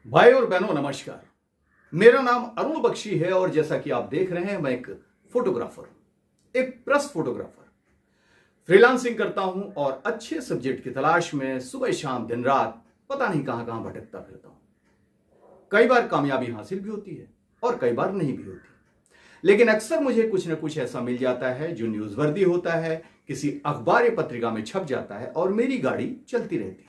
भाई और बहनों नमस्कार। मेरा नाम अरुण बख्शी है और जैसा कि आप देख रहे हैं मैं एक फोटोग्राफर, एक प्रेस फोटोग्राफर फ्रीलांसिंग करता हूं और अच्छे सब्जेक्ट की तलाश में सुबह शाम दिन रात पता नहीं कहां कहां भटकता फिरता हूं। कई बार कामयाबी हासिल भी होती है और कई बार नहीं भी होती, लेकिन अक्सर मुझे कुछ ना कुछ ऐसा मिल जाता है जो न्यूज़वर्दी होता है, किसी अखबार या पत्रिका में छप जाता है और मेरी गाड़ी चलती रहती है।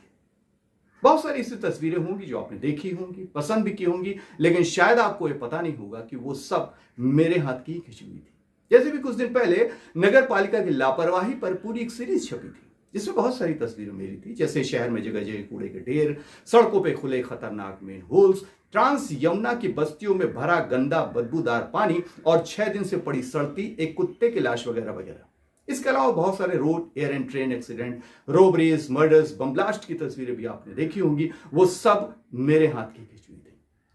बहुत सारी ऐसी तस्वीरें होंगी जो आपने देखी होंगी, पसंद भी की होंगी, लेकिन शायद आपको यह पता नहीं होगा कि वो सब मेरे हाथ की खिंची हुई थी। जैसे भी कुछ दिन पहले नगर पालिका की लापरवाही पर पूरी एक सीरीज छपी थी जिसमें बहुत सारी तस्वीरें मेरी थी, जैसे शहर में जगह जगह कूड़े के ढेर, सड़कों पे खुले खतरनाक मेन होल्स, ट्रांस यमुना की बस्तियों में भरा गंदा बदबूदार पानी और 6 दिन से पड़ी सड़ती एक कुत्ते की लाश वगैरह वगैरह। इसके अलावा बहुत सारे road, air and train accident, robberies, murders, bomb blast की तस्वीरें भी आपने देखी होंगी। वो सब मेरे हाथ की खींची हुई थी।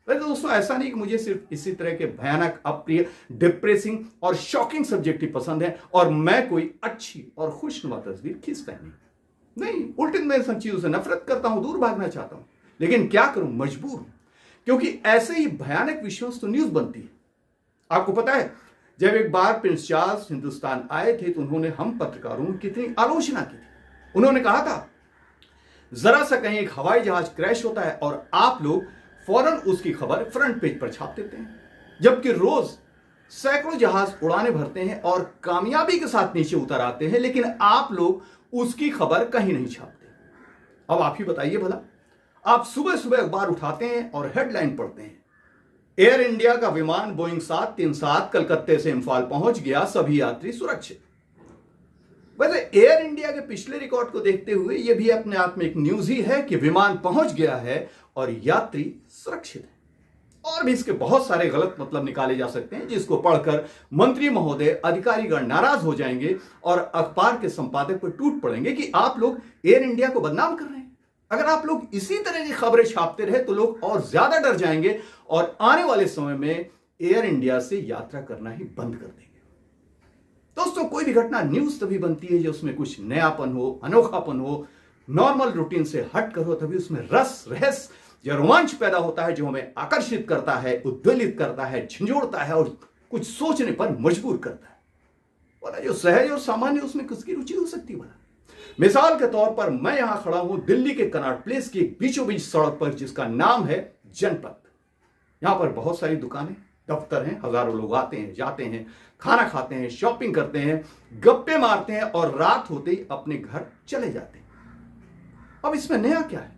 वैसे दोस्तों ऐसा नहीं कि मुझे सिर्फ इसी तरह के भयानक, अप्रिय, डिप्रेसिंग और शॉकिंग सब्जेक्ट ही पसंद है और मैं कोई अच्छी और खुशनुमा तस्वीर खींचता नहीं, उल्टे मैं इन सब चीजों से नफरत करता हूं, दूर भागना चाहता हूं, लेकिन क्या करूं, मजबूर हूं, क्योंकि ऐसे ही भयानक विषयों से तो न्यूज बनती है। आपको पता है, जब एक बार प्रिंस चार्ल्स हिंदुस्तान आए थे तो उन्होंने हम पत्रकारों की कितनी आलोचना की थी। उन्होंने कहा था, जरा सा कहीं एक हवाई जहाज क्रैश होता है और आप लोग फौरन उसकी खबर फ्रंट पेज पर छाप देते हैं, जबकि रोज सैकड़ों जहाज उड़ाने भरते हैं और कामयाबी के साथ नीचे उतर आते हैं, लेकिन आप लोग उसकी खबर कहीं नहीं छापते। अब आप ही बताइए भला, आप सुबह सुबह अखबार उठाते हैं और हेडलाइन पढ़ते हैं, एयर इंडिया का विमान बोइंग 737 कलकत्ते से इंफाल पहुंच गया, सभी यात्री सुरक्षित। वैसे एयर इंडिया के पिछले रिकॉर्ड को देखते हुए यह भी अपने आप में एक न्यूज ही है कि विमान पहुंच गया है और यात्री सुरक्षित है। और भी इसके बहुत सारे गलत मतलब निकाले जा सकते हैं, जिसको पढ़कर मंत्री महोदय, अधिकारीगण नाराज हो जाएंगे और अखबार के संपादक पर टूट पड़ेंगे कि आप लोग एयर इंडिया को बदनाम कर रहे हैं। अगर आप लोग इसी तरह की खबरें छापते रहे तो लोग और ज्यादा डर जाएंगे और आने वाले समय में एयर इंडिया से यात्रा करना ही बंद कर देंगे। दोस्तों, कोई भी घटना न्यूज तभी बनती है जो उसमें कुछ नयापन हो, अनोखापन हो, नॉर्मल रूटीन से हट कर हो, तभी उसमें रस, रहस्य या रोमांच पैदा होता है जो हमें आकर्षित करता है, उद्वेलित करता है, झंझोड़ता है और कुछ सोचने पर मजबूर करता है। और जो सहज और सामान्य, उसमें किसकी रुचि हो सकती है? मिसाल के तौर पर मैं यहां खड़ा हूं दिल्ली के कनॉट प्लेस की बीचों बीच सड़क पर, जिसका नाम है जनपथ। यहां पर बहुत सारी दुकानें, दफ्तर हैं, हजारों लोग आते हैं, जाते हैं, खाना खाते हैं, शॉपिंग करते हैं, गप्पे मारते हैं और रात होते ही अपने घर चले जाते हैं। अब इसमें नया क्या है?